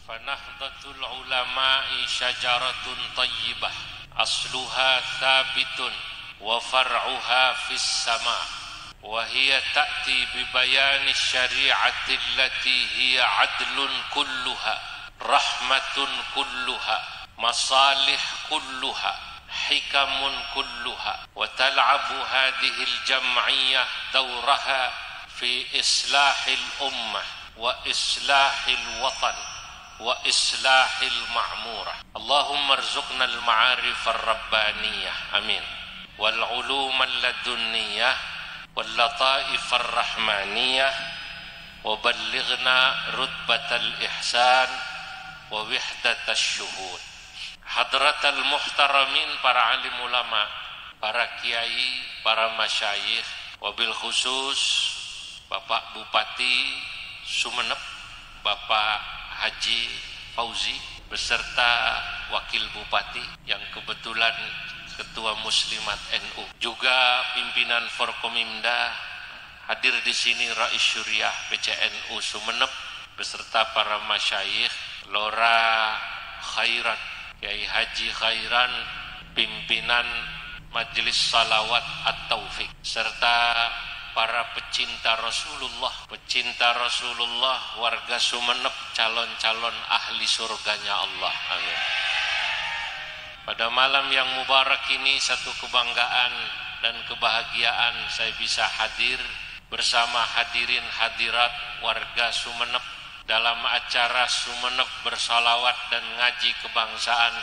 Fanahdatul ulama'i syajaratun tayyibah asluha thabitun wa far'uha fis sama' wa hiya ta'ti bi bayani syari'ati allati hiya adlun kulluha rahmatun kulluha masalih kulluha hikamun kulluha wa tal'abu hadhihi al-jam'iyyah dawraha fi islahil ummah wa islahil watan wa islahil ma'murah. Allahumma arzuqna al-ma'arif ar-rabbaniyah, amin, wal ulum al-ladunniyah wal lataif ar-rahmaniyah wa ballighna rutbatal ihsan wa wihdatas syuhud. Hadratal muhtaramin, para alim ulama, para kiai, para masyayikh, wabil khusus Bapak Bupati Sumeneb, Bapak Haji Fauzi beserta Wakil Bupati yang kebetulan Ketua Muslimat NU, juga pimpinan Forkomimda, hadir di sini Rais Syuriah PCNU Sumeneb beserta para masyayikh, Lora Khairat, Kiai Haji Khairan, pimpinan Majelis Salawat At-Taufik, serta para pecinta Rasulullah, warga Sumeneb, calon-calon ahli surganya Allah, amin. Pada malam yang mubarak ini, satu kebanggaan dan kebahagiaan saya bisa hadir bersama hadirin hadirat warga Sumeneb dalam acara Sumeneb bersalawat dan ngaji kebangsaan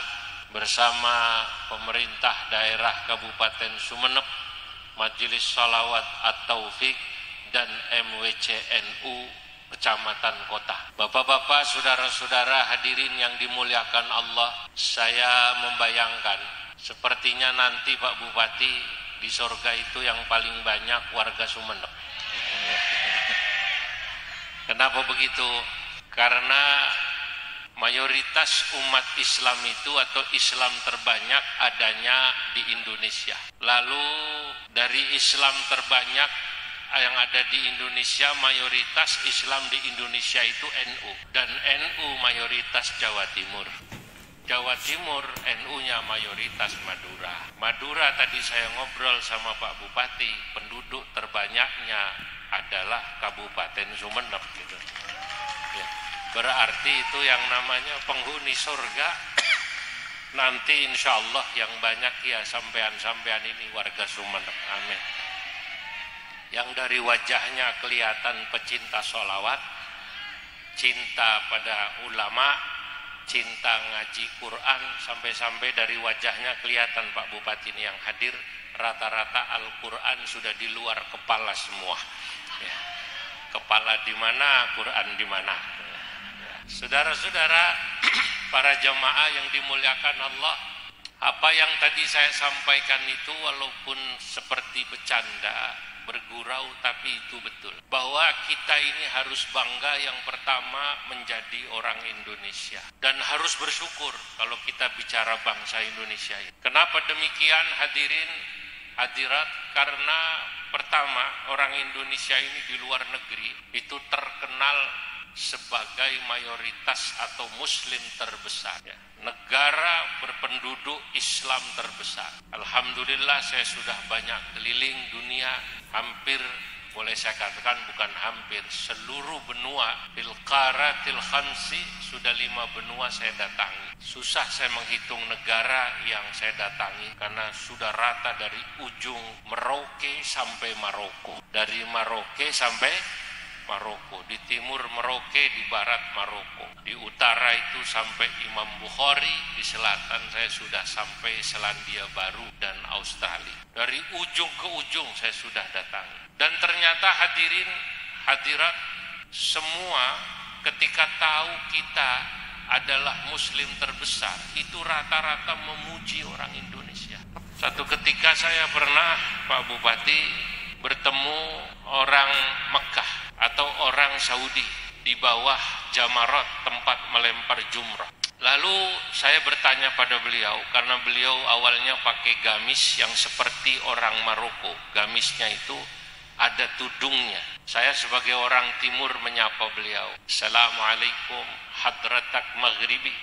bersama pemerintah daerah Kabupaten Sumeneb, Majelis Salawat At-Taufik, dan MWCNU Kecamatan Kota. Bapak-bapak, saudara-saudara hadirin yang dimuliakan Allah, saya membayangkan sepertinya nanti Pak Bupati di surga itu yang paling banyak warga Sumeneb. Kenapa begitu? Karena mayoritas umat Islam itu atau Islam terbanyak adanya di Indonesia. Lalu dari Islam terbanyak yang ada di Indonesia, mayoritas Islam di Indonesia itu NU, dan NU mayoritas Jawa Timur. Jawa Timur NU-nya mayoritas Madura. Madura tadi saya ngobrol sama Pak Bupati, penduduk terbanyaknya adalah Kabupaten Sumeneb gitu. Ya. Berarti itu yang namanya penghuni surga nanti insya Allah yang banyak ya sampean-sampean ini warga Sumeneb, amin. Yang dari wajahnya kelihatan pecinta sholawat, cinta pada ulama, cinta ngaji Quran, sampai-sampai dari wajahnya kelihatan Pak Bupati ini yang hadir, rata-rata Al-Quran sudah di luar kepala semua. Ya. Kepala di mana, Quran di mana. Saudara-saudara, para jamaah yang dimuliakan Allah, apa yang tadi saya sampaikan itu walaupun seperti bercanda, bergurau, tapi itu betul. Bahwa kita ini harus bangga yang pertama menjadi orang Indonesia. Dan harus bersyukur kalau kita bicara bangsa Indonesia ini. Kenapa demikian hadirin, hadirat? Karena pertama, orang Indonesia ini di luar negeri itu terkenal sebagai mayoritas atau muslim terbesar, ya. Negara berpenduduk Islam terbesar. Alhamdulillah saya sudah banyak keliling dunia, hampir boleh saya katakan bukan hampir, seluruh benua fil qaratil khamsi, sudah 5 benua saya datangi. Susah saya menghitung negara yang saya datangi karena sudah rata dari ujung Merauke sampai Maroko, dari Merauke sampai Maroko, di timur Merauke, di barat Maroko, di utara itu sampai Imam Bukhari, di selatan saya sudah sampai Selandia Baru dan Australia. Dari ujung ke ujung saya sudah datangi. Dan ternyata hadirin, hadirat, semua ketika tahu kita adalah muslim terbesar, itu rata-rata memuji orang Indonesia. Satu ketika saya pernah, Pak Bupati, bertemu orang Mekah atau orang Saudi di bawah Jamarat, tempat melempar jumrah. Lalu saya bertanya pada beliau, karena beliau awalnya pakai gamis yang seperti orang Maroko. Gamisnya itu ada tudungnya. Saya sebagai orang timur menyapa beliau, Assalamualaikum hadratak maghribi,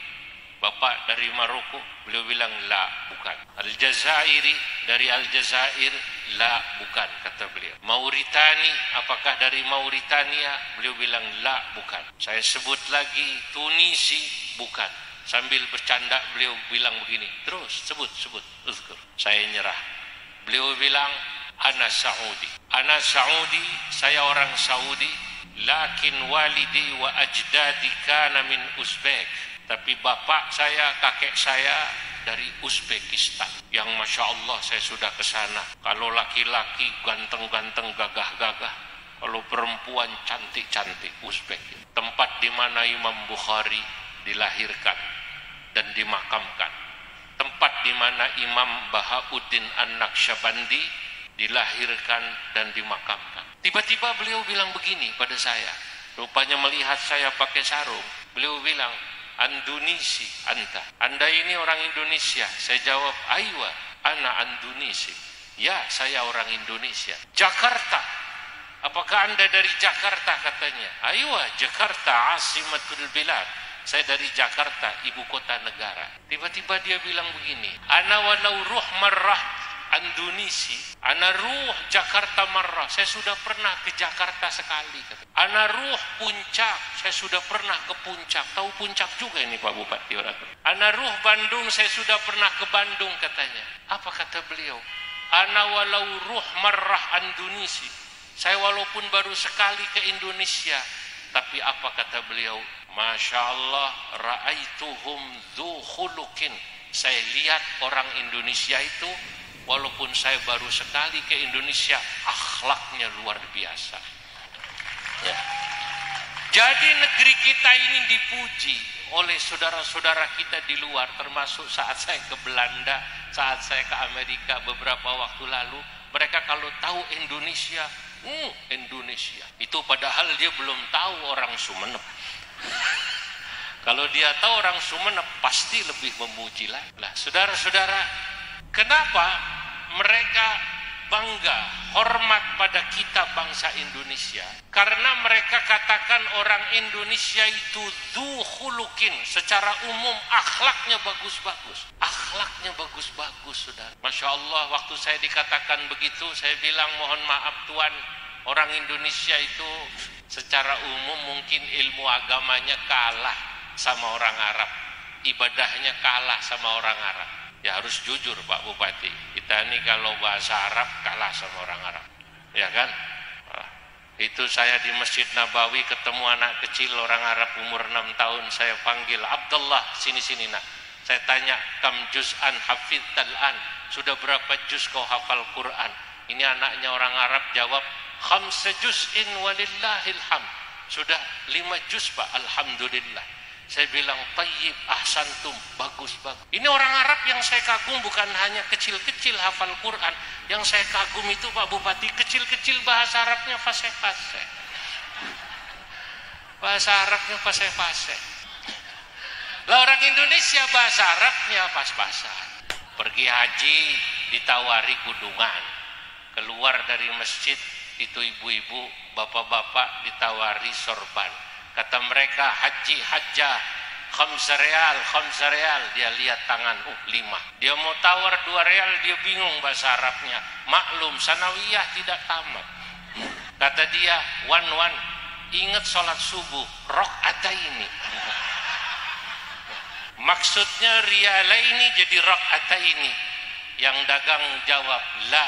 Bapak dari Maroko? Beliau bilang, la, bukan. Al-Jazairi, dari Aljazair? La, bukan, kata beliau. Mauritani, apakah dari Mauritania? Beliau bilang, la, bukan. Saya sebut lagi, Tunisi, bukan. Sambil bercanda beliau bilang begini, terus sebut, uzkur. Saya nyerah. Beliau bilang, ana Saudi. Ana Saudi, saya orang Saudi, lakin walidi wa ajdadi kana min Uzbek. Tapi bapak saya, kakek saya dari Uzbekistan. Yang Masya Allah saya sudah ke sana. Kalau laki-laki ganteng-ganteng, gagah-gagah. Kalau perempuan cantik-cantik, Uzbek. Tempat di mana Imam Bukhari dilahirkan dan dimakamkan. Tempat di mana Imam Bahauddin An-Naqsyabandi dilahirkan dan dimakamkan. Tiba-tiba beliau bilang begini pada saya. Rupanya melihat saya pakai sarung. Beliau bilang, Andunisi anta. Anda ini orang Indonesia. Saya jawab, aywa, ana Andunisi. Ya, saya orang Indonesia. Jakarta. Apakah Anda dari Jakarta? Katanya. Aywa, Jakarta asimatul bilad. Saya dari Jakarta, ibu kota negara. Tiba-tiba dia bilang begini, ana walau ruh marrah Andunisi, ana ruh Jakarta marrah. Saya sudah pernah ke Jakarta sekali. Ana ruh Puncak, saya sudah pernah ke Puncak. Tahu Puncak juga ini Pak Bupati orang. Ana ruh Bandung, saya sudah pernah ke Bandung katanya. Apa kata beliau? Ana walau ruh marrah Andunisi. Saya walaupun baru sekali ke Indonesia, tapi apa kata beliau? Masya Allah, ra'aituhum dhu khulukin. Saya lihat orang Indonesia itu, walaupun saya baru sekali ke Indonesia, akhlaknya luar biasa. Ya. Jadi negeri kita ini dipuji oleh saudara-saudara kita di luar, termasuk saat saya ke Belanda, saat saya ke Amerika beberapa waktu lalu. Mereka kalau tahu Indonesia, Indonesia. Itu padahal dia belum tahu orang Sumeneb. Kalau dia tahu orang Sumeneb, pasti lebih memuji lah. Saudara-saudara, kenapa mereka bangga, hormat pada kita bangsa Indonesia? Karena mereka katakan orang Indonesia itu dzu khulukin, secara umum akhlaknya bagus-bagus. Akhlaknya bagus-bagus, saudara. Masya Allah, waktu saya dikatakan begitu, saya bilang mohon maaf Tuan, orang Indonesia itu secara umum mungkin ilmu agamanya kalah sama orang Arab, ibadahnya kalah sama orang Arab. Ya harus jujur Pak Bupati, kita ini kalau bahasa Arab kalah sama orang Arab, ya kan? Itu saya di Masjid Nabawi ketemu anak kecil orang Arab umur 6 tahun, saya panggil, Abdullah, sini nak. Saya tanya, kam juz'an hafidhal an, sudah berapa juz kau hafal Quran? Ini anaknya orang Arab jawab, khamsa juz'in walillahil hamd. Sudah 5 juz Pak, alhamdulillah. Saya bilang, tayyib, ahsantum, bagus. Ini orang Arab yang saya kagum bukan hanya kecil-kecil hafal Quran. Yang saya kagum itu Pak Bupati, kecil-kecil bahasa Arabnya fasih-fasih. Bahasa Arabnya fasih-fasih. Lah orang Indonesia bahasa Arabnya pas-pasan. Pergi haji ditawari kudungan. Keluar dari masjid itu ibu-ibu, bapak-bapak ditawari sorban. Kata mereka haji hajjah, khamsa real. Dia lihat tangan, 5. Dia mau tawar 2 real, dia bingung bahasa Arabnya. Maklum, sanawiyah tidak tamat. Kata dia, wan, ingat sholat subuh, rok'ataini. Maksudnya rialaini jadi rok'ataini. Yang dagang jawab, la.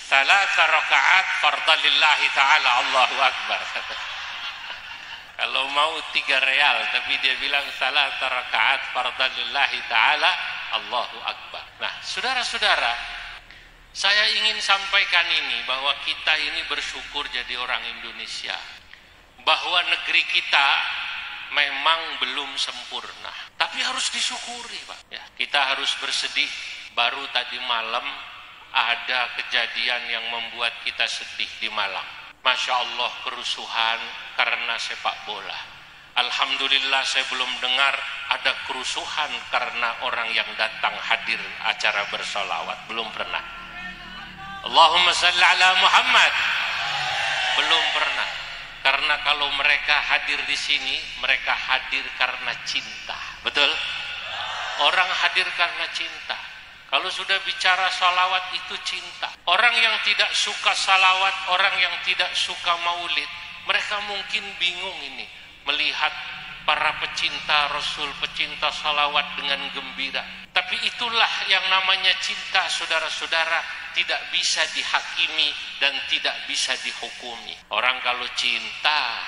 Salasa rakaat fardalillahi ta'ala, Allahu Akbar. Kalau mau 3 real, tapi dia bilang salasa rakaat fardalillahi ta'ala, Allahu Akbar. Nah, saudara-saudara, saya ingin sampaikan ini, bahwa kita ini bersyukur jadi orang Indonesia. Bahwa negeri kita memang belum sempurna, tapi harus disyukuri Pak. Ya, kita harus bersedih. Baru tadi malam ada kejadian yang membuat kita sedih di Malang. Masya Allah, kerusuhan karena sepak bola. Alhamdulillah saya belum dengar ada kerusuhan karena orang yang datang hadir acara bersolawat. Belum pernah. Allahumma salli ala Muhammad. Belum pernah. Karena kalau mereka hadir di sini, mereka hadir karena cinta. Betul? Orang hadir karena cinta. Kalau sudah bicara salawat itu cinta. Orang yang tidak suka salawat, orang yang tidak suka maulid, mereka mungkin bingung ini melihat para pecinta Rasul, pecinta salawat dengan gembira. Tapi itulah yang namanya cinta, saudara-saudara. Tidak bisa dihakimi dan tidak bisa dihukumi. Orang kalau cinta,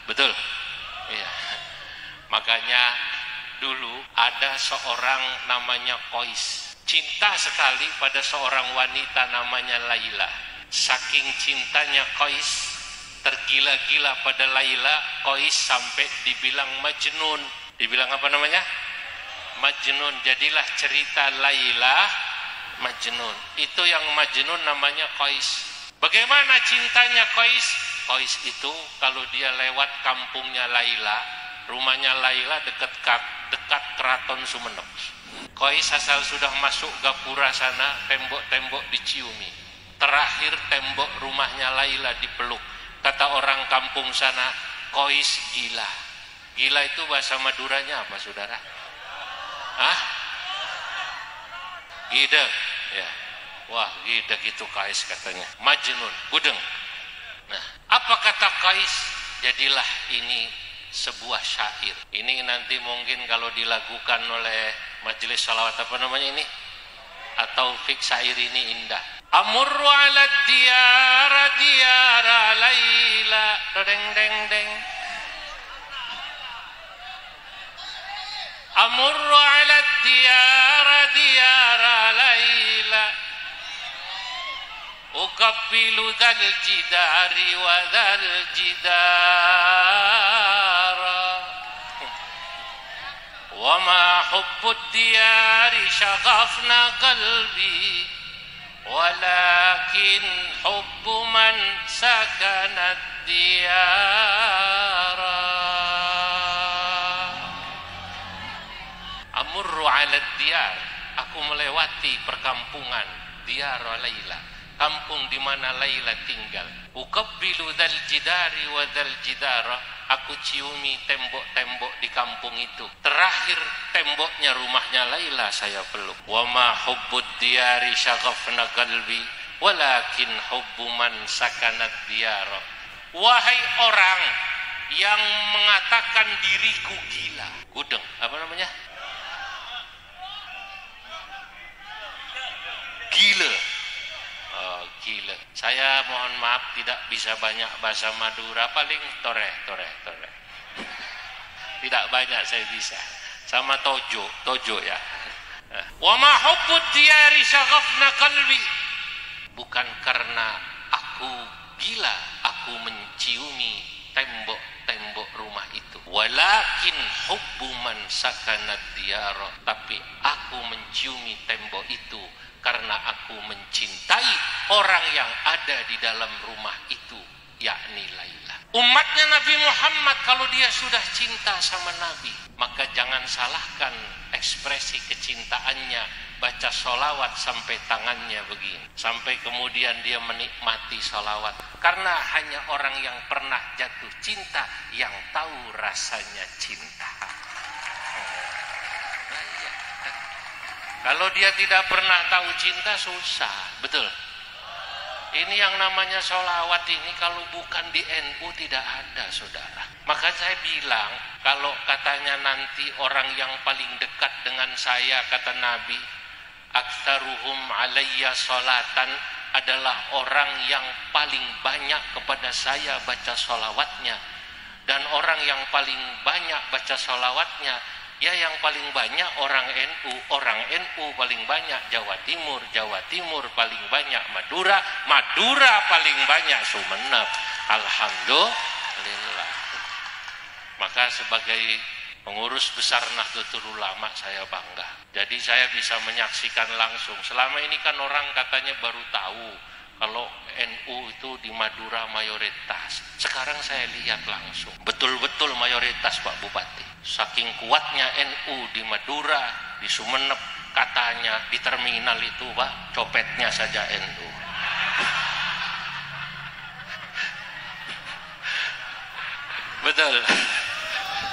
betul? Ya. Makanya dulu ada seorang namanya Qais. Cinta sekali pada seorang wanita namanya Laila. Saking cintanya Qais, tergila-gila pada Laila, Qais sampai dibilang Majnun. Dibilang apa namanya? Majnun. Jadilah cerita Laila Majnun. Itu yang Majnun namanya Qais. Bagaimana cintanya Qais? Qais itu kalau dia lewat kampungnya Laila, rumahnya Laila dekat keraton Sumeneb. Qais asal sudah masuk gapura sana, tembok-tembok diciumi. Terakhir tembok rumahnya Laila dipeluk. Kata orang kampung sana, Qais gila. Gila itu bahasa Maduranya apa, saudara? Hah? Gideg, ya. Wah, gideg itu Qais katanya. Majnun, gudeng. Nah, apa kata Qais? Jadilah ini sebuah syair. Ini nanti mungkin kalau dilakukan oleh majelis salawat apa namanya ini? Atau fik syair ini indah. Amurru ala diyara Laila, deng deng deng. Amurru ala diyara Laila, uqabbilu dzal jidari wa dzal jidara, wa ma hubbud diyari syaghafna qalbi, walakin hubbu man sakanad diyara. Amurru ala diyar, aku melewati perkampungan diyar Laila, kampung di mana Laila tinggal. Uqabbilu dzal jidari wa dzal jidara, aku ciumi tembok-tembok di kampung itu. Terakhir temboknya rumahnya Laila saya peluk. Wa ma hubbud diyari syaghafna qalbi, walakin hubbu man sakanat diyara. Wahai orang yang mengatakan diriku gila, gudeng, apa namanya? Gila. Oh, gila. Saya mohon maaf tidak bisa banyak bahasa Madura, paling toreh. Tidak banyak saya bisa. Sama tojo ya. Wa ma hubbud diyari syaghafna qalbi. Bukan karena aku gila, aku menciumi tembok-tembok rumah itu. Walakin hubbu man sakanad diyara, tapi aku menciumi tembok itu karena aku mencintai orang yang ada di dalam rumah itu, yakni Laila. Umatnya Nabi Muhammad kalau dia sudah cinta sama Nabi, maka jangan salahkan ekspresi kecintaannya, baca sholawat sampai tangannya begini, sampai kemudian dia menikmati sholawat. Karena hanya orang yang pernah jatuh cinta yang tahu rasanya cinta. Kalau dia tidak pernah tahu cinta, susah, betul. Ini yang namanya sholawat ini kalau bukan di NU tidak ada, saudara. Maka saya bilang, kalau katanya nanti orang yang paling dekat dengan saya, kata Nabi, aktsaruhum alayya sholatan, adalah orang yang paling banyak kepada saya baca sholawatnya. Dan orang yang paling banyak baca sholawatnya, ya yang paling banyak orang NU paling banyak Jawa Timur paling banyak Madura paling banyak Sumeneb. Alhamdulillah. Maka sebagai pengurus besar Nahdlatul Ulama saya bangga. Jadi saya bisa menyaksikan langsung. Selama ini kan orang katanya baru tahu kalau NU itu di Madura mayoritas. Sekarang saya lihat langsung. Betul-betul mayoritas, Pak Bupati. Saking kuatnya NU di Madura, di Sumeneb, katanya di terminal itu, Pak, copetnya saja NU. Betul.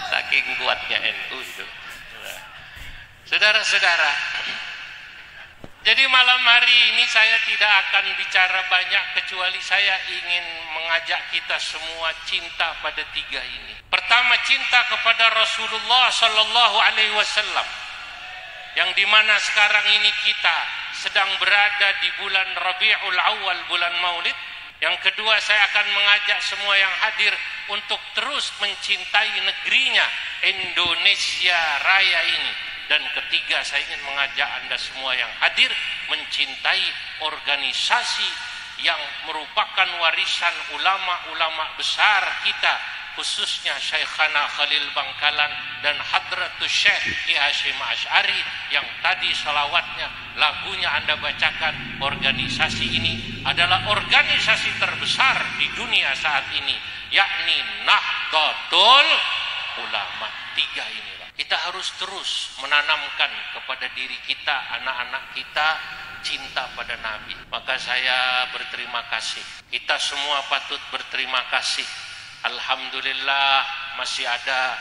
Saking kuatnya NU itu. Saudara-saudara, jadi malam hari ini saya tidak akan bicara banyak kecuali saya ingin mengajak kita semua cinta pada tiga ini. Pertama, cinta kepada Rasulullah Sallallahu Alaihi Wasallam, yang dimana sekarang ini kita sedang berada di bulan Rabiul Awal, bulan Maulid. Yang kedua, saya akan mengajak semua yang hadir untuk terus mencintai negerinya, Indonesia Raya ini. Dan ketiga, saya ingin mengajak Anda semua yang hadir mencintai organisasi yang merupakan warisan ulama-ulama besar kita, khususnya Syekhana Khalil Bangkalan dan Hadratus Syekh Ki Hasyim Asy'ari yang tadi salawatnya, lagunya Anda bacakan. Organisasi ini adalah organisasi terbesar di dunia saat ini, yakni Nahdlatul Ulama. Tiga ini, kita harus terus menanamkan kepada diri kita, anak-anak kita, cinta pada Nabi. Maka saya berterima kasih, kita semua patut berterima kasih. Alhamdulillah masih ada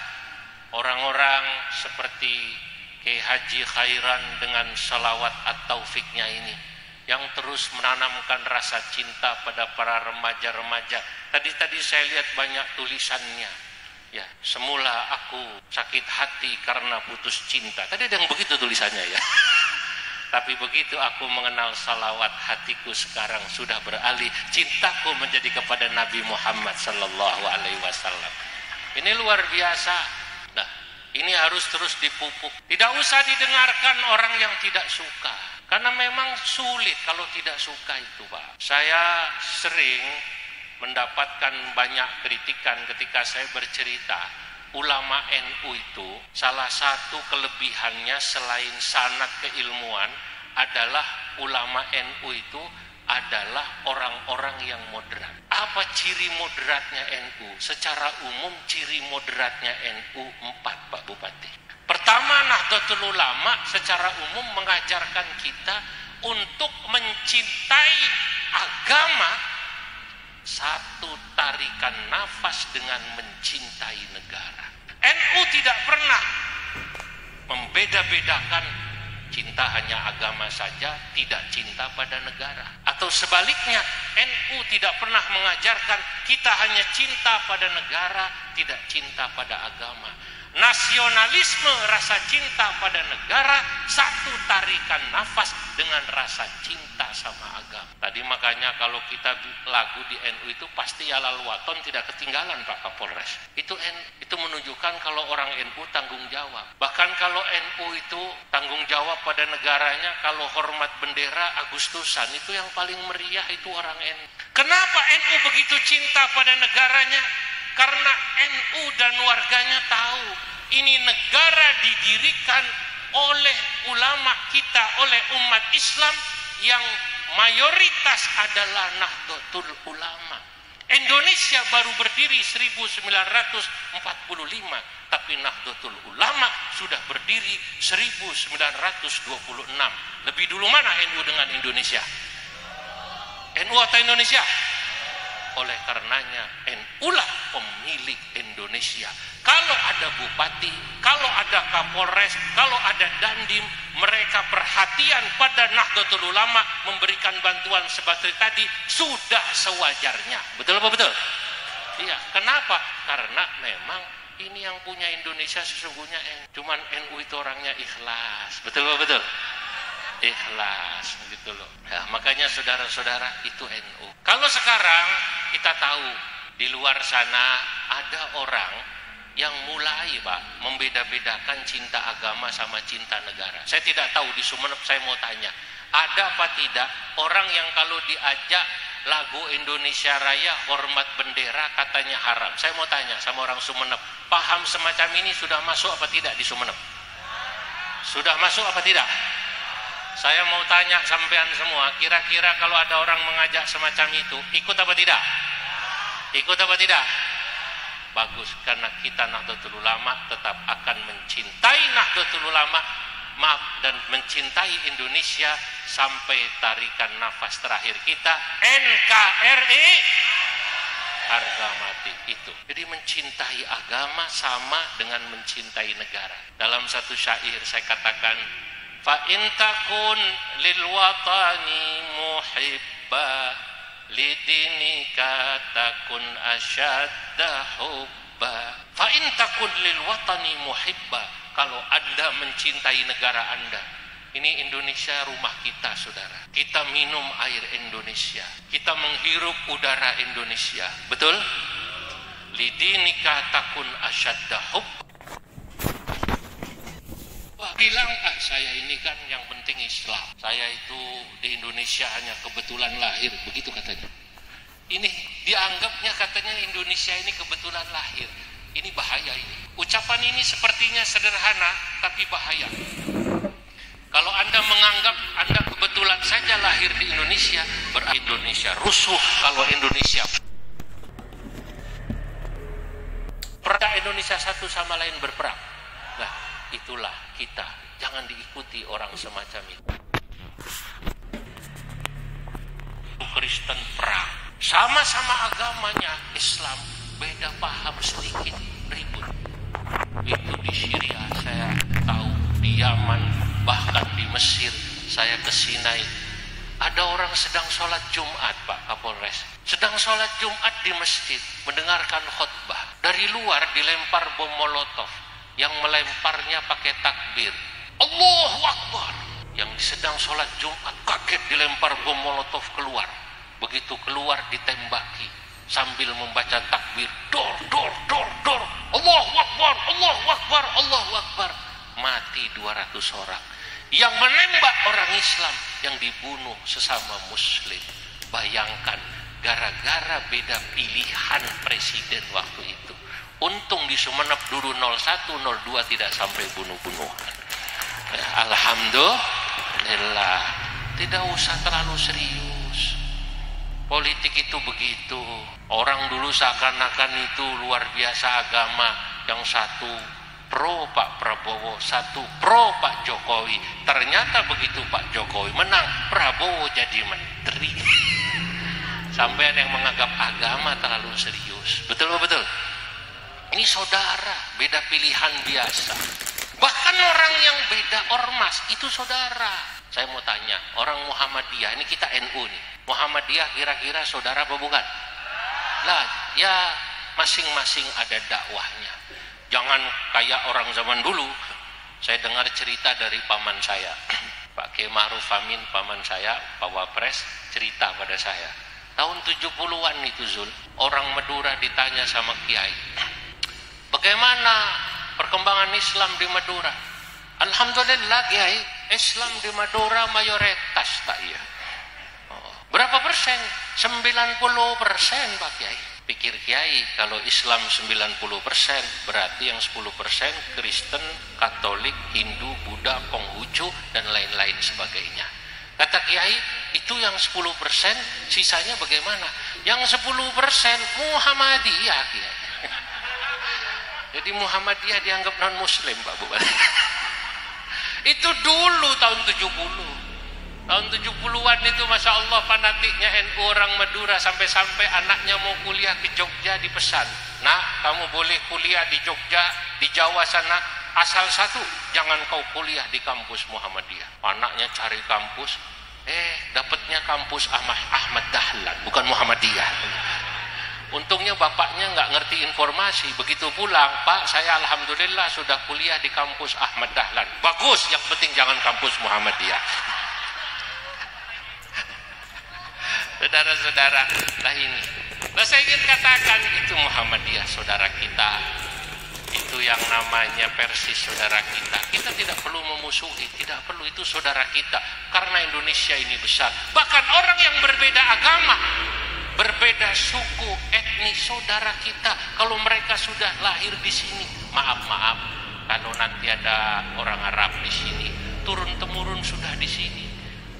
orang-orang seperti Kiai Haji Khairan dengan salawat at-taufiknya ini yang terus menanamkan rasa cinta pada para remaja-remaja. Tadi saya lihat banyak tulisannya. Ya, semula aku sakit hati karena putus cinta. Tadi ada yang begitu tulisannya ya. Tapi begitu aku mengenal salawat, hatiku sekarang sudah beralih, cintaku menjadi kepada Nabi Muhammad Sallallahu Alaihi Wasallam. Ini luar biasa. Nah, ini harus terus dipupuk. Tidak usah didengarkan orang yang tidak suka, karena memang sulit kalau tidak suka itu, Pak. Saya sering mendapatkan banyak kritikan ketika saya bercerita. Ulama NU itu salah satu kelebihannya selain sanad keilmuan adalah ulama NU itu adalah orang-orang yang moderat. Apa ciri moderatnya NU? Secara umum ciri moderatnya NU 4, Pak Bupati. Pertama, Nahdlatul Ulama secara umum mengajarkan kita untuk mencintai agama. Satu, tarikan nafas dengan mencintai negara. NU tidak pernah membeda-bedakan cinta hanya agama saja, tidak cinta pada negara. Atau sebaliknya, NU tidak pernah mengajarkan kita hanya cinta pada negara, tidak cinta pada agama. Nasionalisme, rasa cinta pada negara, satu, tarikan nafas dengan rasa cinta sama agama. Tadi makanya kalau kita lagu di NU itu pasti Yalal Waton tidak ketinggalan, Pak Kapolres. Itu menunjukkan kalau orang NU tanggung jawab. Bahkan kalau NU itu tanggung jawab pada negaranya, kalau hormat bendera Agustusan itu yang paling meriah itu orang NU. Kenapa NU begitu cinta pada negaranya? Karena NU dan warganya tahu ini negara didirikan oleh ulama kita, oleh umat Islam yang mayoritas adalah Nahdlatul Ulama. Indonesia baru berdiri 1945, tapi Nahdlatul Ulama sudah berdiri 1926. Lebih dulu mana NU dengan Indonesia? NU atau Indonesia? Oleh karenanya NU lah pemilik Indonesia. Kalau ada bupati, kalau ada kapolres, kalau ada dandim, mereka perhatian pada Nahdlatul Ulama, memberikan bantuan seperti tadi, sudah sewajarnya. Betul apa betul? Iya. Kenapa? Karena memang ini yang punya Indonesia sesungguhnya cuman NU itu orangnya ikhlas. Betul apa betul? Ikhlas gitu loh. Nah, makanya saudara-saudara itu NU. Kalau sekarang kita tahu di luar sana ada orang yang mulai, Pak, membeda-bedakan cinta agama sama cinta negara. Saya tidak tahu di Sumeneb, saya mau tanya, ada apa tidak orang yang kalau diajak lagu Indonesia Raya, hormat bendera, katanya haram. Saya mau tanya sama orang Sumeneb, paham semacam ini sudah masuk apa tidak di Sumeneb? Sudah masuk apa tidak? Saya mau tanya sampean semua, kira-kira kalau ada orang mengajak semacam itu, ikut apa tidak? Ikut apa tidak? Bagus, karena kita Nahdlatul Ulama tetap akan mencintai Nahdlatul Ulama, dan mencintai Indonesia sampai tarikan nafas terakhir kita. NKRI, harga mati itu. Jadi mencintai agama sama dengan mencintai negara. Dalam satu syair saya katakan, fa in takun lil watani muhibba lidinika takun asyadda hubba. Fa in takun lil watani muhibba, kalau Anda mencintai negara Anda. Ini Indonesia rumah kita, saudara. Kita minum air Indonesia. Kita menghirup udara Indonesia. Betul? Lidinika takun asyadda hubba. Bilang, saya ini kan yang penting Islam. Saya itu di Indonesia hanya kebetulan lahir. Begitu katanya. Ini dianggapnya katanya Indonesia ini kebetulan lahir. Ini bahaya ini. Ucapan ini sepertinya sederhana, tapi bahaya. Kalau Anda menganggap Anda kebetulan saja lahir di Indonesia, berarti Indonesia rusuh. Kalau Indonesia perang, Indonesia satu sama lain berperang. Nah, itulah kita. Jangan diikuti orang semacam itu. Kristen perang, sama-sama agamanya Islam, beda paham sedikit, ribut. Itu di Syria saya tahu, di Yaman, bahkan di Mesir. Saya ke Sinai, ada orang sedang sholat Jumat, Pak Kapolres, sedang sholat Jumat di masjid, mendengarkan khutbah. Dari luar dilempar bom molotov, yang melemparnya pakai takbir, Allahu Akbar. Yang sedang sholat Jumat kaget dilempar bom molotov keluar. Begitu keluar ditembaki sambil membaca takbir, dor dor dor dor, Allahu Akbar, Allahu Akbar, Allahu Akbar. Mati 200 orang. Yang menembak orang Islam, yang dibunuh sesama Muslim. Bayangkan, gara-gara beda pilihan presiden waktu itu. Untung di Sumeneb dulu 01, 02 tidak sampai bunuh-bunuhan. Alhamdulillah, tidak usah terlalu serius. Politik itu begitu. Orang dulu seakan-akan itu luar biasa agama. Yang satu pro Pak Prabowo, satu pro Pak Jokowi. Ternyata begitu Pak Jokowi menang, Prabowo jadi menteri. Sampai ada yang menganggap agama terlalu serius. Betul-betul. Ini saudara, beda pilihan biasa. Bahkan orang yang beda ormas itu saudara. Saya mau tanya, orang Muhammadiyah, ini kita NU nih. Muhammadiyah kira-kira saudara apa bukan? Lah, ya masing-masing ada dakwahnya. Jangan kayak orang zaman dulu. Saya dengar cerita dari paman saya, Pak Kiai Ma'ruf Amin, paman saya, Pak Wapres, cerita pada saya. Tahun 70-an itu Zul, orang Madura ditanya sama Kiai, bagaimana perkembangan Islam di Madura? Alhamdulillah Kiai, Islam di Madura mayoritas tak iya. Berapa persen? 90% Pak Kiai. Pikir Kiai, kalau Islam 90%, berarti yang 10% Kristen, Katolik, Hindu, Buddha, Konghucu, dan lain-lain sebagainya. Kata Kiai, itu yang 10%, sisanya bagaimana? Yang 10% Muhammadiyah Kiai. Jadi Muhammadiyah dianggap non-muslim Pak Bupati. Itu dulu tahun 70. Tahun 70-an itu Masya Allah fanatiknya NU orang Madura, sampai-sampai anaknya mau kuliah ke Jogja dipesan, nak kamu boleh kuliah di Jogja, di Jawa sana, asal satu, jangan kau kuliah di kampus Muhammadiyah. Anaknya cari kampus, dapatnya kampus Ahmad Dahlan, bukan Muhammadiyah. Untungnya bapaknya nggak ngerti informasi. Begitu pulang, Pak saya Alhamdulillah sudah kuliah di kampus Ahmad Dahlan. Bagus, yang penting jangan kampus Muhammadiyah. Saudara-saudara, lah ini. Nah, saya ingin katakan itu Muhammadiyah saudara kita. Itu yang namanya Persis saudara kita. Kita tidak perlu memusuhi, tidak perlu, itu saudara kita. Karena Indonesia ini besar. Bahkan orang yang berbeda agama, berbeda suku, etnis, saudara kita. Kalau mereka sudah lahir di sini, maaf, kalau nanti ada orang Arab di sini, turun-temurun sudah di sini.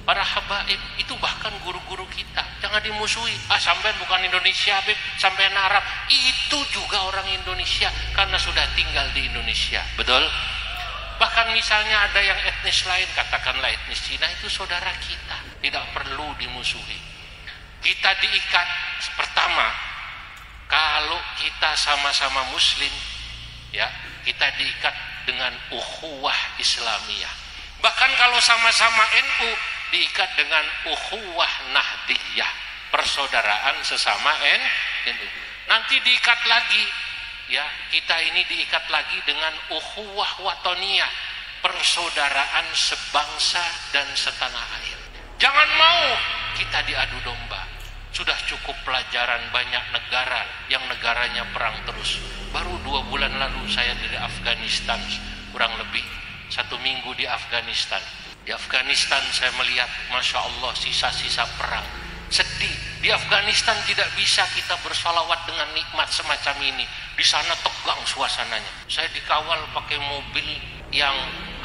Para habaib itu bahkan guru-guru kita, jangan dimusuhi. Sampean bukan Indonesia, Habib, sampean Arab. Itu juga orang Indonesia karena sudah tinggal di Indonesia. Betul? Bahkan misalnya ada yang etnis lain, katakanlah etnis Cina, itu saudara kita, tidak perlu dimusuhi. Kita diikat pertama Kalau kita sama-sama muslim, ya, kita diikat dengan ukhuwah Islamiyah. Bahkan kalau sama-sama NU, diikat dengan ukhuwah Nahdiyah, persaudaraan sesama NU. Nanti diikat lagi, ya, kita ini diikat lagi dengan ukhuwah watoniyah, persaudaraan sebangsa dan setanah air. Jangan mau kita diadu domba. Sudah cukup pelajaran banyak negara yang negaranya perang terus. Baru 2 bulan lalu saya dari Afghanistan, kurang lebih 1 minggu di Afghanistan. Di Afghanistan saya melihat, Masya Allah, sisa-sisa perang. Sedih. Di Afghanistan tidak bisa kita bersalawat dengan nikmat semacam ini. Di sana tegang suasananya. Saya dikawal pakai mobil yang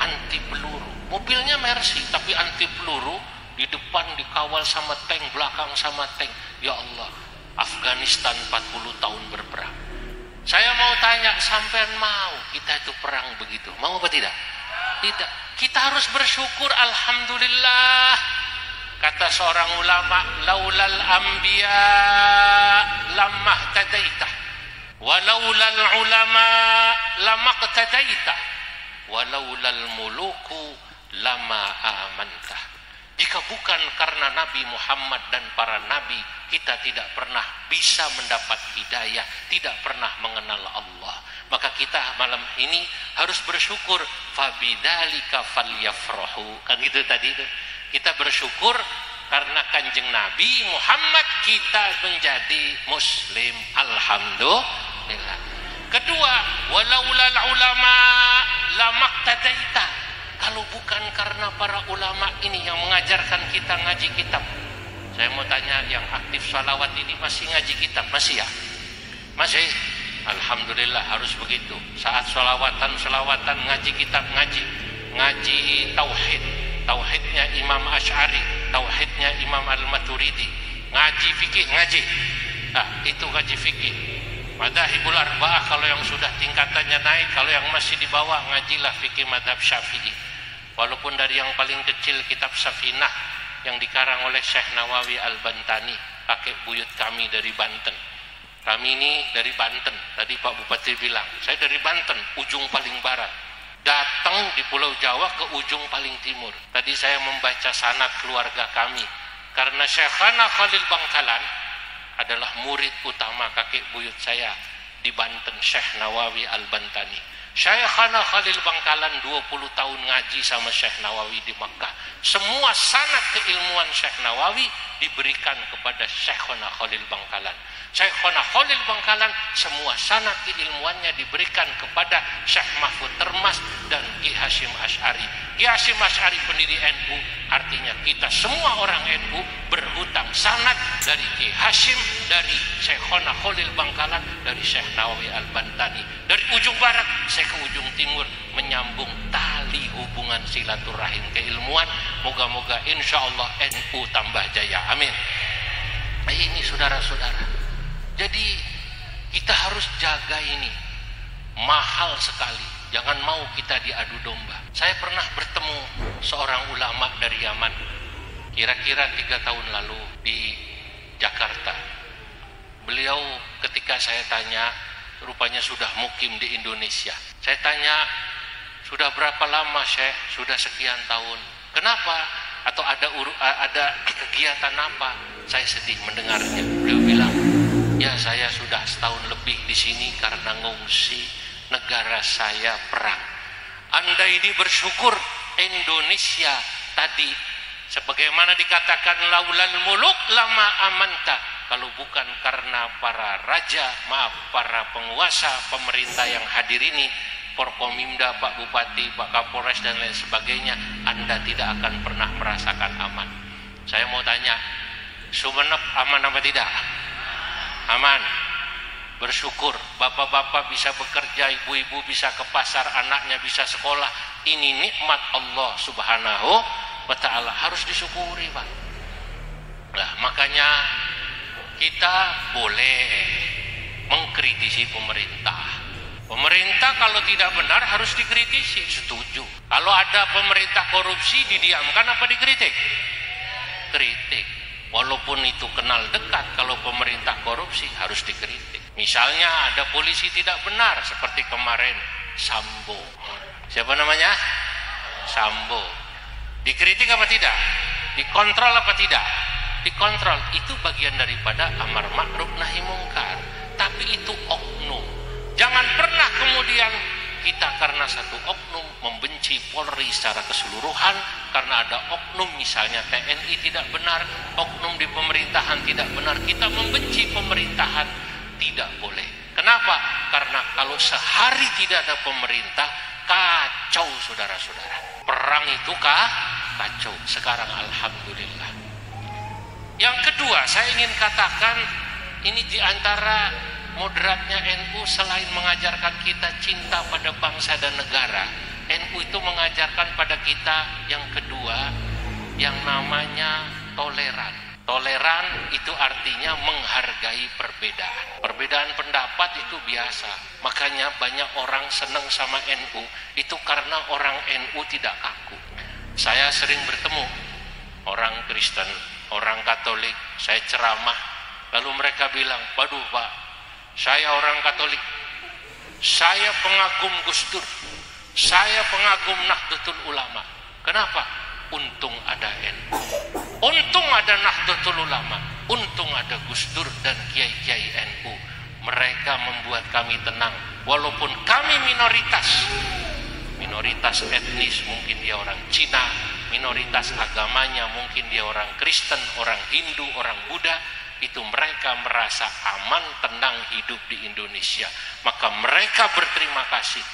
anti peluru. Mobilnya Mercy tapi anti peluru. Di depan dikawal sama tank, belakang sama tank. Ya Allah, Afghanistan 40 tahun berperang. Saya mau tanya, sampean mau kita itu perang begitu? Mau apa tidak? Tidak. Kita harus bersyukur, alhamdulillah. Kata seorang ulama, laulal anbiya lamahtadaita, walaulal ulama lamaqtadaita, walaulal muluku lama amantah. Jika bukan karena Nabi Muhammad dan para nabi, kita tidak pernah bisa mendapat hidayah, tidak pernah mengenal Allah. Maka kita malam ini harus bersyukur, fabidzalika falyafrahu. Kan gitu tadi itu. Kita bersyukur karena Kanjeng Nabi Muhammad kita menjadi muslim. Alhamdulillah. Kedua, walaulal ulama lamaqtadaita. Kalau bukan karena para ulama ini yang mengajarkan kita ngaji kitab. Saya mau tanya, yang aktif salawat ini masih ngaji kitab? Masih ya? Masih? Alhamdulillah, harus begitu. Saat salawatan ngaji kitab, ngaji tauhid. Tauhidnya Imam Asy'ari, tauhidnya Imam Al-Maturidi. Ngaji fikih, ngaji. Nah, itu ngaji fikih. Madzhabul arba'ah kalau yang sudah tingkatannya naik, kalau yang masih di bawah ngajilah fikih madzhab Syafi'i. Walaupun dari yang paling kecil kitab Safinah yang dikarang oleh Syekh Nawawi Al-Bantani, kakek buyut kami dari Banten. Kami ini dari Banten, tadi Pak Bupati bilang, saya dari Banten, ujung paling barat. Datang di Pulau Jawa ke ujung paling timur. Tadi saya membaca sanad keluarga kami, karena Syekhana Khalil Bangkalan adalah murid utama kakek buyut saya di Banten, Syekh Nawawi Al-Bantani. Syekhana Khalil Bangkalan 20 tahun ngaji sama Syekh Nawawi di Makkah. Semua sanad keilmuan Syekh Nawawi diberikan kepada Syekhana Khalil Bangkalan. Syekhana Khalil Bangkalan semua sanad keilmuannya diberikan kepada Syekh Mahfud Termas dan Ki Hasyim Asy'ari. Ki Hasyim Asy'ari pendiri NU, artinya kita semua orang NU berhutang sanad dari Ki Hasyim, dari Syekhana Khalil Bangkalan, dari Syekh Nawawi Al-Bantani. Dari ujung barat saya ke ujung timur, menyambung tali hubungan silaturahim keilmuan. Moga-moga insya Allah NU tambah jaya, amin. Ini saudara-saudara, jadi kita harus jaga ini, mahal sekali. Jangan mau kita diadu domba. Saya pernah bertemu seorang ulama dari Yaman, kira-kira 3 tahun lalu di Jakarta. Beliau ketika saya tanya, rupanya sudah mukim di Indonesia. Saya tanya, sudah berapa lama Syekh? Sudah sekian tahun. Kenapa? Atau ada kegiatan apa? Saya sedih mendengarnya. Beliau bilang, ya saya sudah setahun lebih di sini karena ngungsi, negara saya perang. Anda ini bersyukur Indonesia tadi, sebagaimana dikatakan laulal muluk lama amanta. Kalau bukan karena para raja, para penguasa, pemerintah yang hadir ini, Forkomimda, Pak Bupati, Pak Kapolres dan lain sebagainya, Anda tidak akan pernah merasakan aman. Saya mau tanya, Sumeneb aman apa tidak? Aman. Bersyukur, bapak-bapak bisa bekerja, ibu-ibu bisa ke pasar, anaknya bisa sekolah. Ini nikmat Allah Subhanahu wa ta'ala, harus disyukuri, Pak. Nah, makanya kita boleh mengkritisi pemerintah. Pemerintah kalau tidak benar harus dikritisi, setuju. Kalau ada pemerintah korupsi didiamkan apa dikritik? Kritik. Walaupun itu kenal dekat, kalau pemerintah korupsi harus dikritik. Misalnya ada polisi tidak benar seperti kemarin Sambo. Siapa namanya? Sambo. Dikritik apa tidak? Dikontrol apa tidak? Dikontrol. Itu bagian daripada amar ma'ruf nahi mungkar. Tapi itu oknum. Jangan pernah kemudian kita karena satu oknum membenci Polri secara keseluruhan, karena ada oknum misalnya TNI tidak benar, oknum di pemerintahan tidak benar, kita membenci pemerintahan. Tidak boleh. Kenapa? Karena kalau sehari tidak ada pemerintah, kacau saudara-saudara. Perang itu kacau. Sekarang alhamdulillah. Yang kedua, saya ingin katakan, ini diantara moderatnya NU, selain mengajarkan kita cinta pada bangsa dan negara, NU itu mengajarkan pada kita yang kedua, yang namanya toleran. Toleran itu artinya menghargai perbedaan. Perbedaan pendapat itu biasa. Makanya banyak orang senang sama NU itu karena orang NU tidak kaku. Saya sering bertemu orang Kristen, orang Katolik, saya ceramah, lalu mereka bilang, waduh Pak, saya orang Katolik, saya pengagum Gus Dur, saya pengagum Nahdlatul Ulama. Kenapa? Untung ada NU, untung ada Nahdlatul Ulama, untung ada Gus Dur dan kiai-kiai NU. Mereka membuat kami tenang, walaupun kami minoritas etnis, mungkin dia orang Cina, minoritas agamanya mungkin dia orang Kristen, orang Hindu, orang Buddha. Itu mereka merasa aman, tenang hidup di Indonesia. Maka mereka berterima kasih.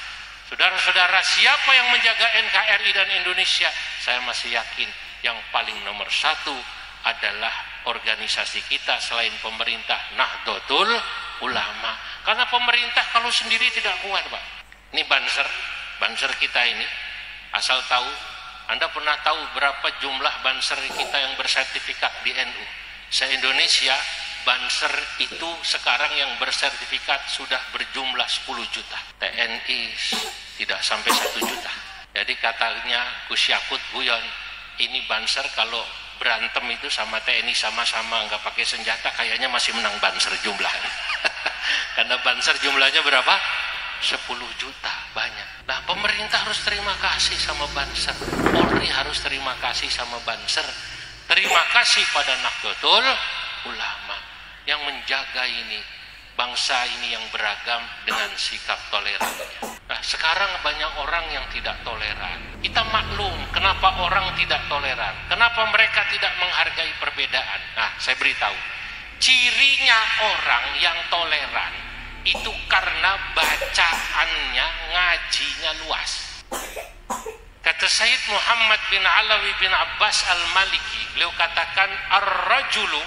Saudara-saudara, siapa yang menjaga NKRI dan Indonesia? Saya masih yakin yang paling nomor satu adalah organisasi kita selain pemerintah, Nahdlatul Ulama. Karena pemerintah kalau sendiri tidak kuat, Pak. Ini banser kita ini, asal tahu, Anda pernah tahu berapa jumlah banser kita yang bersertifikat di NU? Se-Indonesia, banser itu sekarang yang bersertifikat sudah berjumlah 10 juta. TNI tidak sampai 1 juta. Jadi katanya Gus Yakut Guyon, ini banser kalau berantem itu sama TNI sama-sama nggak pakai senjata, kayaknya masih menang banser jumlahnya. Karena banser jumlahnya berapa? 10 juta, banyak. Nah, pemerintah harus terima kasih sama banser. Polri harus terima kasih sama banser. Terima kasih pada Nahdlatul Ulama yang menjaga ini, bangsa ini yang beragam dengan sikap tolerannya. Nah, sekarang banyak orang yang tidak toleran. Kita maklum kenapa orang tidak toleran, kenapa mereka tidak menghargai perbedaan. Nah, saya beritahu, cirinya orang yang toleran itu karena bacaannya, ngajinya luas. Kata Sayyid Muhammad bin Alawi bin Abbas al-Maliki, beliau katakan, ar-rajulu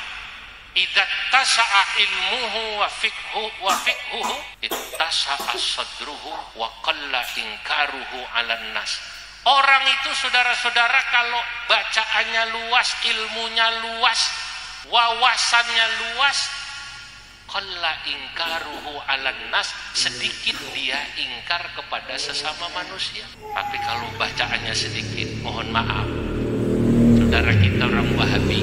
idza tasa'a ilmuhu wa fiqhuhu ittasa'a sadruhu wa qalla inkaruhu 'alan nas. Orang itu saudara-saudara kalau bacaannya luas, ilmunya luas, wawasannya luas, qalla inkaruhu 'alan nas, sedikit dia ingkar kepada sesama manusia. Tapi kalau bacaannya sedikit, mohon maaf, saudara kita orang Wahabi,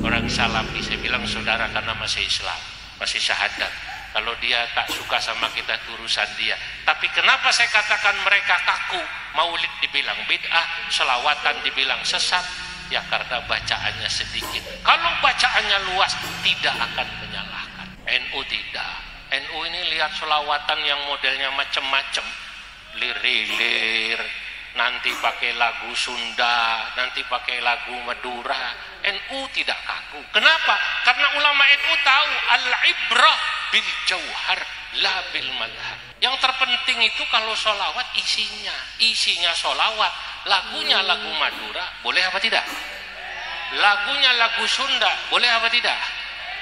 orang Salafi, saya bilang saudara karena masih Islam, masih syahadat. Kalau dia tak suka sama kita, urusan dia. Tapi kenapa saya katakan mereka kaku? Maulid dibilang bid'ah, selawatan dibilang sesat, ya karena bacaannya sedikit. Kalau bacaannya luas, tidak akan menyalahkan. NU tidak. NU ini lihat selawatan yang modelnya macam-macam, lir-lir, nanti pakai lagu Sunda, nanti pakai lagu Madura. NU tidak kaku. Kenapa? Karena ulama NU tahu al-ibrah bil jauhar la bil madhar. Yang terpenting itu kalau solawat isinya solawat, lagunya lagu Madura, boleh apa tidak? Lagunya lagu Sunda, boleh apa tidak?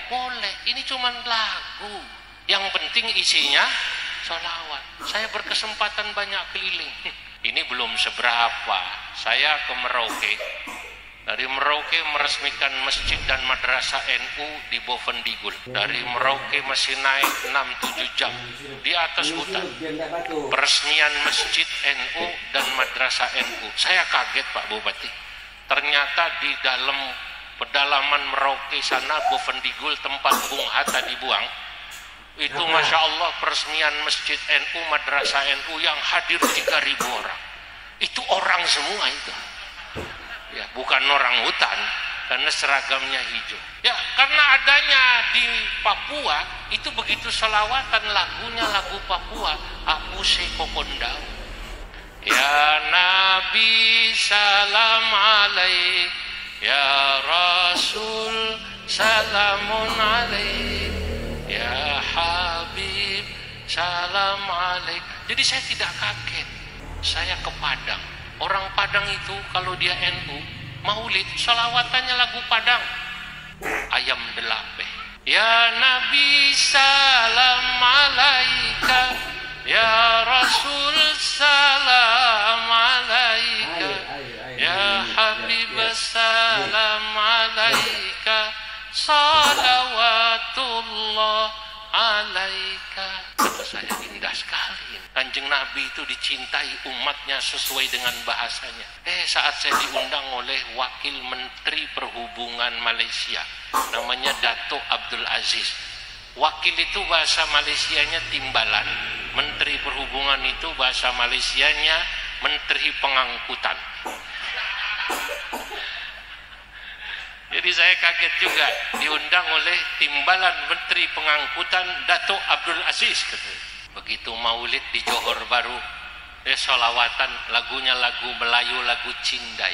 Boleh. Ini cuma lagu. Yang penting isinya solawat. Saya berkesempatan banyak keliling. Ini belum seberapa. Saya ke Merauke. Dari Merauke meresmikan masjid dan madrasah NU di Bovendigul. Dari Merauke masih naik 6-7 jam di atas hutan. Peresmian masjid NU dan madrasah NU. Saya kaget Pak Bupati. Ternyata di dalam pedalaman Merauke sana, Bovendigul tempat Bung Hatta dibuang. Itu Masya Allah peresmian Masjid NU, Madrasah NU yang hadir 3.000 orang. Itu orang semua itu. Ya, bukan orang hutan karena seragamnya hijau. Ya, karena adanya di Papua itu begitu selawatan lagunya lagu Papua, Apuse Kokondau. Ya Nabi salam alaik, ya Rasul salamun alaik, ya Habib salam alaik. Jadi saya tidak kaget. Saya ke Padang. Orang Padang itu kalau dia NU maulid selawatannya lagu Padang, ayam delape. Ya Nabi salam alaika, ya Rasul salam alaika, ya Habib salam alaika, salawatullah alaika. Kata saya, indah sekali. Kanjeng Nabi itu dicintai umatnya sesuai dengan bahasanya. Saat saya diundang oleh Wakil Menteri Perhubungan Malaysia, namanya Dato' Abdul Aziz. Wakil itu bahasa Malaysianya timbalan, Menteri Perhubungan itu bahasa Malaysianya Menteri Pengangkutan. Jadi saya kaget juga diundang oleh timbalan Menteri Pengangkutan Dato' Abdul Aziz. Begitu maulid di Johor Baru, sholawatan lagunya lagu Melayu, lagu Cindai.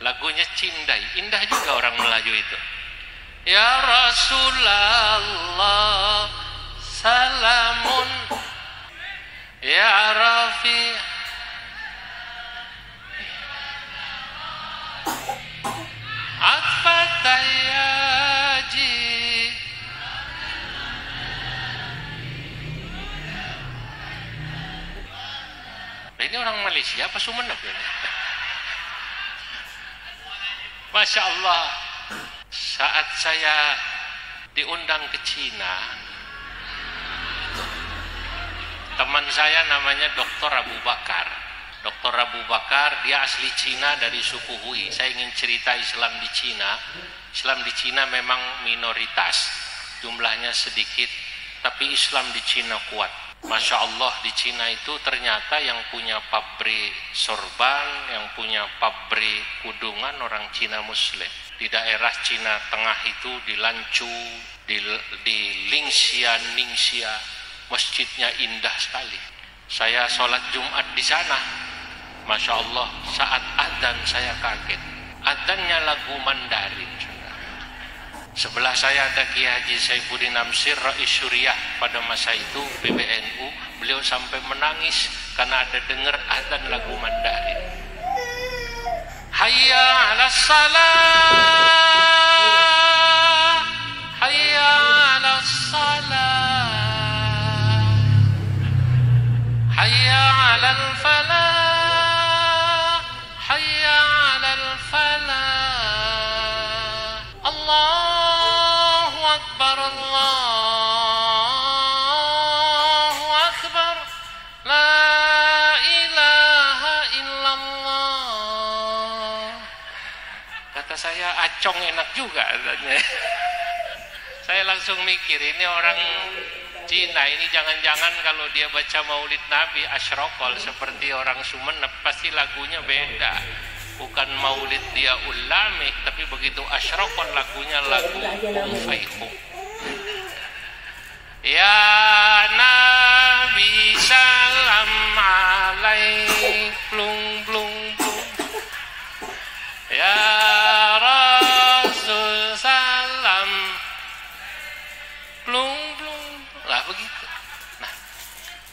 Lagunya Cindai, indah juga orang Melayu itu. Ya Rasulullah salamun, ya Rafi Atfatayaji. Ini orang Malaysia apa Sumeneb ini? Masya Allah, saat saya diundang ke Cina, teman saya namanya Dr. Abu Bakar. Dr. Abu Bakar, dia asli Cina dari suku Hui. Saya ingin cerita Islam di Cina. Islam di Cina memang minoritas, jumlahnya sedikit, tapi Islam di Cina kuat. Masya Allah, di Cina itu ternyata yang punya pabrik sorban, yang punya pabrik kudungan orang Cina Muslim. Di daerah Cina Tengah itu, di Lanchu, di Ningxia, masjidnya indah sekali. Saya sholat Jumat di sana. Masya Allah, saat adzan saya kaget. Adzannya lagu Mandarin. Sebelah saya ada Kiai Haji Saifuddin Amsir, Rais Syuriah pada masa itu, PBNU. Beliau sampai menangis karena ada dengar adzan lagu Mandarin. Hayya 'alas salah, hayya 'alas salah, hayya 'alal falah, hayya 'alal falah. Allahu Akbar, Allahu Akbar, la ilaha illallah. Kata saya, acong enak juga katanya. Saya langsung mikir, ini orang Cina ini jangan-jangan kalau dia baca Maulid Nabi asyrokol seperti orang Sumeneb, pasti lagunya beda. Bukan Maulid dia ulami, tapi begitu asyrokol lagunya lagu Faihu. Ya Nabi salam alaik, plung plung plung. Ya Rasul salam, plung plung. Lah begitu. Nah,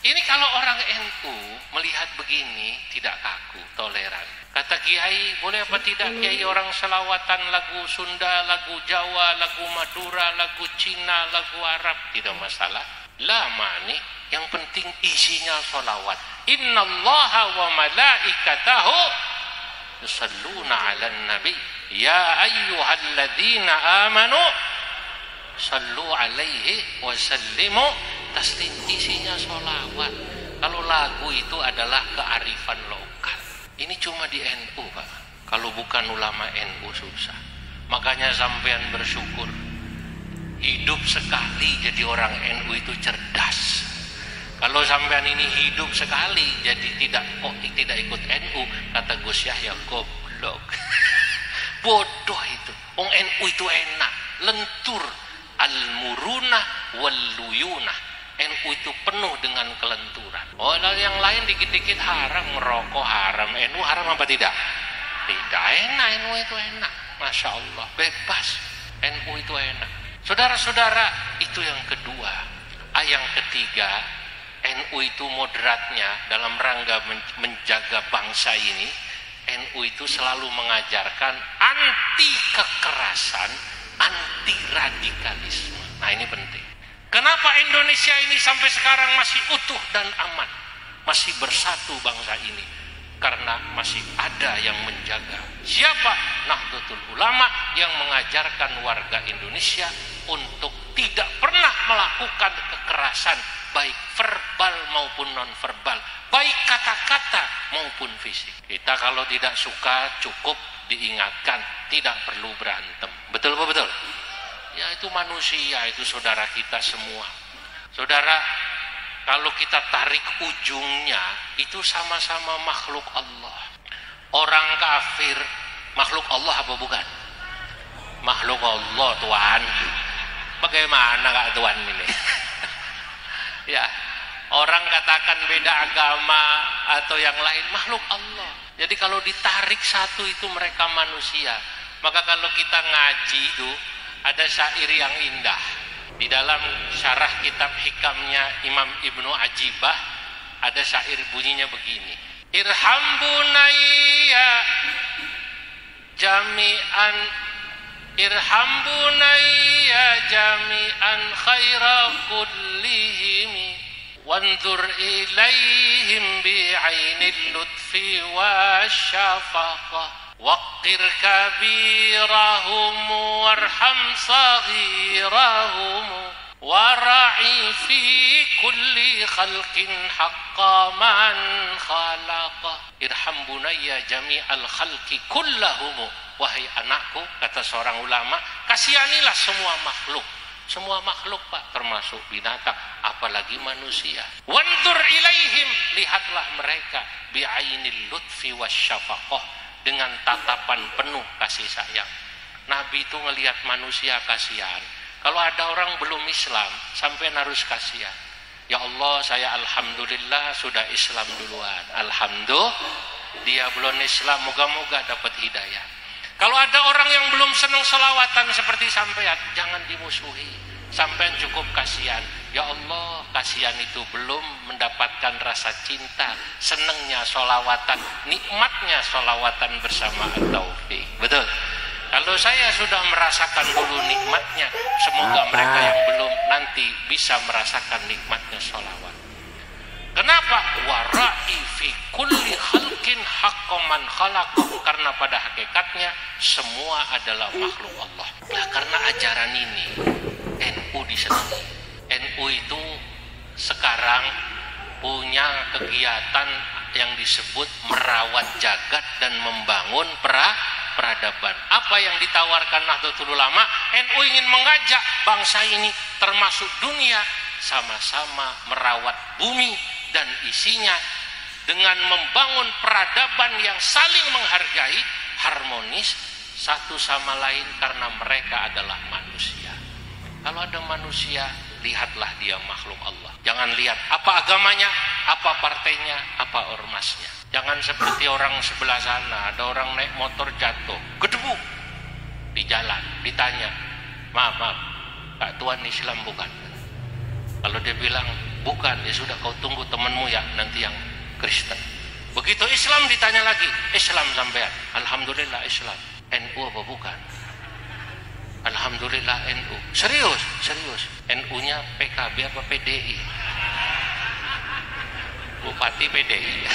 ini kalau orang NU melihat begini tidak kaku, toleran. Kata Kiai, boleh apa tidak Kiai orang selawatan lagu Sunda, lagu Jawa, lagu Madura, lagu Cina, lagu Arab, tidak masalah. La mani, yang penting isinya selawat. Innallaha wa malaikatahu yusalluna 'alan nabi ya ayyuhalladzina amanu sallu 'alaihi wa sallimu taslim. Isinya selawat. Kalau lagu itu adalah kearifan lokal. Ini cuma di NU, Pak. Kalau bukan ulama NU susah. Makanya sampean bersyukur. Hidup sekali jadi orang NU itu cerdas. Kalau sampean ini hidup sekali jadi tidak ikut NU, kata Gus Yahya, goblok. Bodoh itu. Wong NU itu enak, lentur, al-murunah wal-luyunah. NU itu penuh dengan kelenturan. Oh, yang lain dikit-dikit haram, merokok haram. NU haram apa tidak? Tidak, enak. NU itu enak. Masya Allah, bebas. NU itu enak. Saudara-saudara, itu yang kedua. Yang ketiga, NU itu moderatnya dalam rangka menjaga bangsa ini. NU itu selalu mengajarkan anti kekerasan, anti radikalisme. Nah, ini penting. Kenapa Indonesia ini sampai sekarang masih utuh dan aman, masih bersatu bangsa ini? Karena masih ada yang menjaga. Siapa? Nahdlatul Ulama yang mengajarkan warga Indonesia untuk tidak pernah melakukan kekerasan, baik verbal maupun non-verbal, baik kata-kata maupun fisik. Kita kalau tidak suka cukup diingatkan, tidak perlu berantem. Betul apa betul? Ya, itu manusia, itu saudara kita semua. Saudara, kalau kita tarik ujungnya, itu sama-sama makhluk Allah. Orang kafir makhluk Allah apa bukan? Makhluk Allah, Tuhan. Bagaimana Kak Tuhan ini? Ya, orang katakan beda agama atau yang lain, makhluk Allah. Jadi kalau ditarik satu itu mereka manusia. Maka kalau kita ngaji itu ada syair yang indah. Di dalam syarah kitab hikamnya Imam Ibnu Ajibah ada syair bunyinya begini. Irham bunayya jami'an, irham bunayya jami'an khaira kullihim, wanzur ilaihim bi'ainil lutfi wasyafaqah, waqir kabirahum warham saghirahum, wara'i fi kulli khalqin haqqa man khalaqa. Irham bunayya jami'al khalqi kullahum. Wahai anakku, kata seorang ulama, kasihanilah semua makhluk. Semua makhluk, Pak, termasuk binatang, apalagi manusia. Wanzur ilaihim, lihatlah mereka bi'ainil lutfi wasyafaqah, dengan tatapan penuh kasih sayang. Nabi itu ngelihat manusia kasihan. Kalau ada orang belum Islam, sampai harus kasihan. Ya Allah, saya alhamdulillah sudah Islam duluan. Alhamdulillah, dia belum Islam, moga-moga dapat hidayah. Kalau ada orang yang belum senang selawatan seperti sampean, jangan dimusuhi. Sampean cukup kasihan. Ya Allah, kasihan itu belum mendapatkan rasa cinta, senangnya solawatan, nikmatnya solawatan bersama Taufik. Betul. Kalau saya sudah merasakan dulu nikmatnya, semoga mereka yang belum nanti bisa merasakan nikmatnya solawat. Kenapa? Wara'i fi kulli khalqin haqqo man khalaqah, karena pada hakikatnya semua adalah makhluk Allah. Nah, karena ajaran ini NU disenangi. NU itu sekarang punya kegiatan yang disebut merawat jagat dan membangun peradaban. Apa yang ditawarkan Nahdlatul Ulama? NU ingin mengajak bangsa ini termasuk dunia sama-sama merawat bumi dan isinya dengan membangun peradaban yang saling menghargai, harmonis satu sama lain, karena mereka adalah manusia. Kalau ada manusia, lihatlah dia makhluk Allah. Jangan lihat apa agamanya, apa partainya, apa ormasnya. Jangan seperti orang sebelah sana, ada orang naik motor jatuh, gedebu di jalan, ditanya, maaf, Kak Tuhan Islam bukan? Kalau dia bilang bukan, ya sudah, kau tunggu temanmu ya nanti yang Kristen. Begitu Islam ditanya lagi, Islam sampean? Alhamdulillah Islam. NU apa bukan? Alhamdulillah NU. Serius. NU-nya PKB apa PDI? Bupati PDI.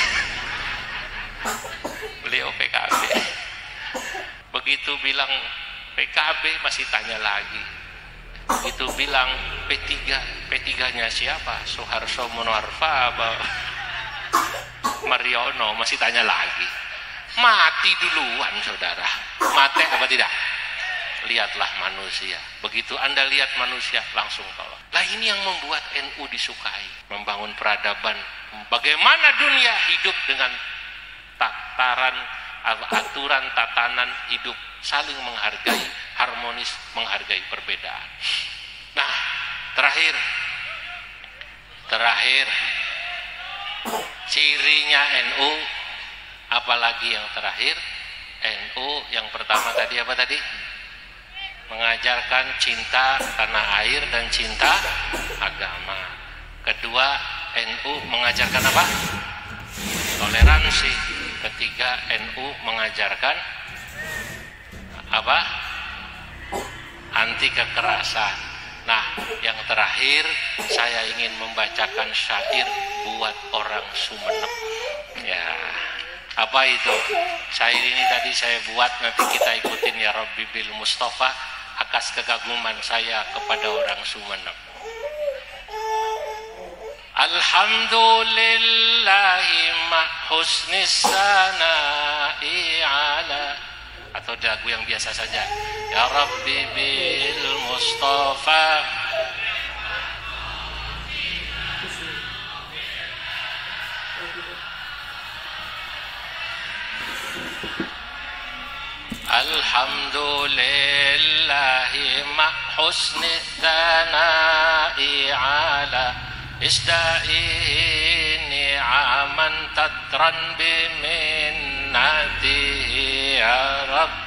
Beliau PKB. Begitu bilang PKB masih tanya lagi. Begitu bilang P3, P3-nya siapa? Soeharto Monoarfa apa Mariono, masih tanya lagi. Mati duluan, saudara. Mati apa tidak? lihatlah manusia. Begitu Anda lihat manusia, langsung tolong. Lah ini yang membuat NU disukai. Membangun peradaban. Bagaimana dunia hidup dengan tataran, aturan, tatanan hidup. Saling menghargai, harmonis, menghargai perbedaan. Nah, terakhir. Cirinya NU, apalagi yang terakhir? NU yang pertama tadi apa tadi? Mengajarkan cinta tanah air dan cinta agama. Kedua, NU mengajarkan apa? Toleransi. Ketiga, NU mengajarkan apa? Anti kekerasan. Nah, yang terakhir saya ingin membacakan syair buat orang Sumeneb. Ya, apa itu? Syair ini tadi saya buat, nanti kita ikutin ya Rabbi bil Mustafa atas kekaguman saya kepada orang Sumeneb. Alhamdulillahi ma husnis sana'i ala, atau lagu yang biasa saja, ya Rabbi bil Mustafa. Alhamdulillahi ma husni thana'i ala isda'i ni'aman tatran biminnatihi ya Rabb.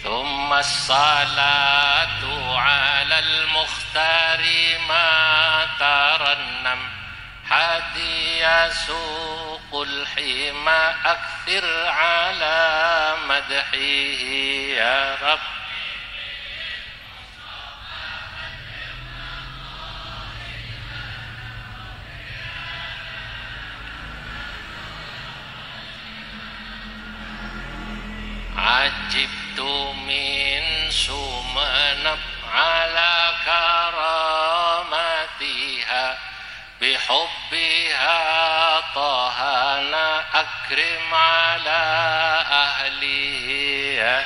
Thumma salatu ala al-mukhtari ma tarannam hadiya suqul hima akthir ala madhihi ya Rabb. Ajibtu min Sumeneb ala karamatiha bihubbiha tahana akrim ala ahlihi ya.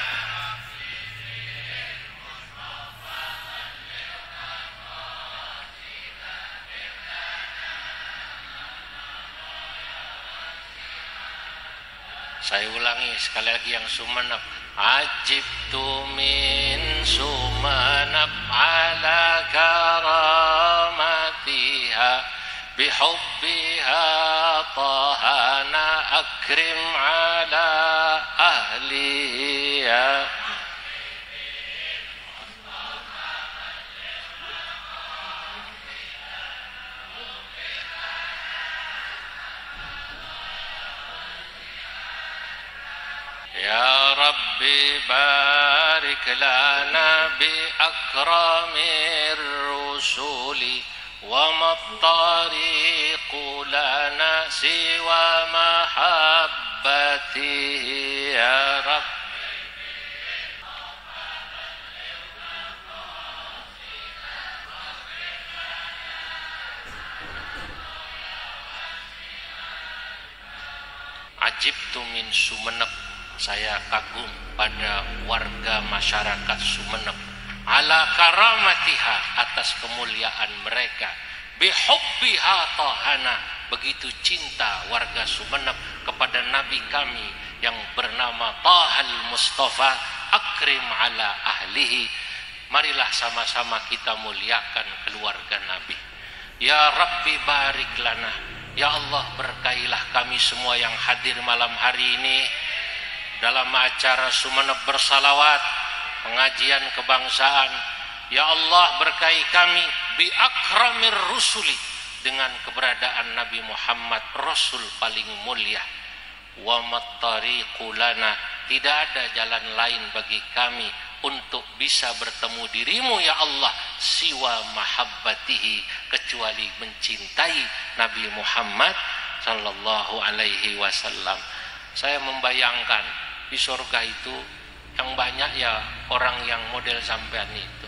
Saya ulangi sekali lagi yang Sumeneb. Ajibtu min Sumeneb ala karamatiha bihubbiha tahana akrim ala ahlihi ya. Ya Rabbi barik lana bi akramir rusuli wa mattariqu lana siwa mahabbatihi ya Rabbi. Ajibtu min Sumeneb, saya kagum pada warga masyarakat Sumeneb ala karamatiha, atas kemuliaan mereka, bihubbiha tahana, begitu cinta warga Sumeneb kepada Nabi kami yang bernama Tahal Mustafa akrim ala ahlihi. Marilah sama-sama kita muliakan keluarga Nabi. Ya Rabbi barik lana, ya Allah berkailah kami semua yang hadir malam hari ini dalam acara Sumeneb bersalawat, pengajian kebangsaan. Ya Allah berkahi kami bi akramir rusuli, dengan keberadaan Nabi Muhammad Rasul paling mulia. Wa mattariqu lana, tidak ada jalan lain bagi kami untuk bisa bertemu dirimu ya Allah siwa mahabbatihi, kecuali mencintai Nabi Muhammad sallallahu alaihi wasallam. Saya membayangkan di surga itu yang banyak ya orang yang model sampean itu.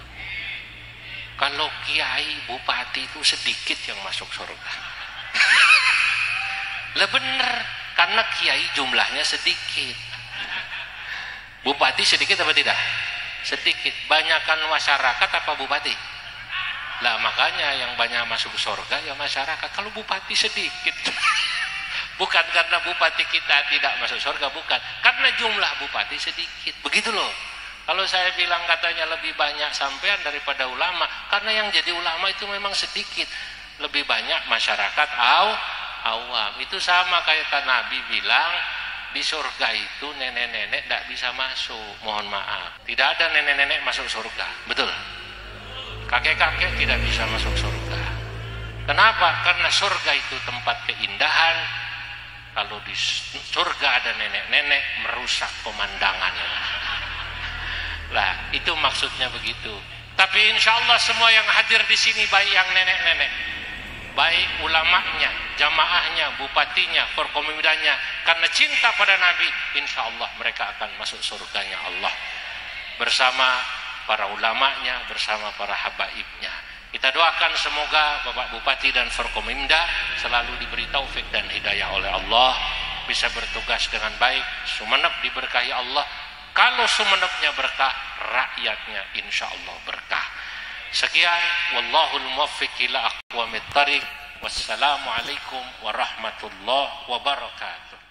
kalau kiai bupati itu sedikit yang masuk surga. Lah bener, karena kiai jumlahnya sedikit. Bupati sedikit apa tidak? Sedikit. Banyakan masyarakat apa bupati? Lah makanya yang banyak masuk surga ya masyarakat. Kalau bupati sedikit. Bukan karena bupati kita tidak masuk surga, bukan. Karena jumlah bupati sedikit. Begitu loh. Kalau saya bilang katanya lebih banyak sampean daripada ulama, karena yang jadi ulama itu memang sedikit. Lebih banyak masyarakat awam. Itu sama kayak Nabi bilang, di surga itu nenek-nenek tidak bisa masuk. Mohon maaf. Tidak ada nenek-nenek masuk surga. Betul? Kakek-kakek tidak bisa masuk surga. Kenapa? Karena surga itu tempat keindahan. Kalau di surga ada nenek-nenek, merusak pemandangan. Lah, itu maksudnya begitu. Tapi insya Allah semua yang hadir di sini, baik yang nenek-nenek, baik ulamanya, jamaahnya, bupatinya, forkomimdanya, karena cinta pada Nabi, insya Allah mereka akan masuk surganya Allah bersama para ulamanya, bersama para habaibnya. Kita doakan semoga Bapak Bupati dan Forkomimda selalu diberi taufik dan hidayah oleh Allah, bisa bertugas dengan baik. Sumeneb diberkahi Allah. Kalau Sumenebnya berkah, rakyatnya insya Allah berkah. Sekian, wallahul muwaffiq ila aqwamit thariq. Wassalamualaikum warahmatullahi wabarakatuh.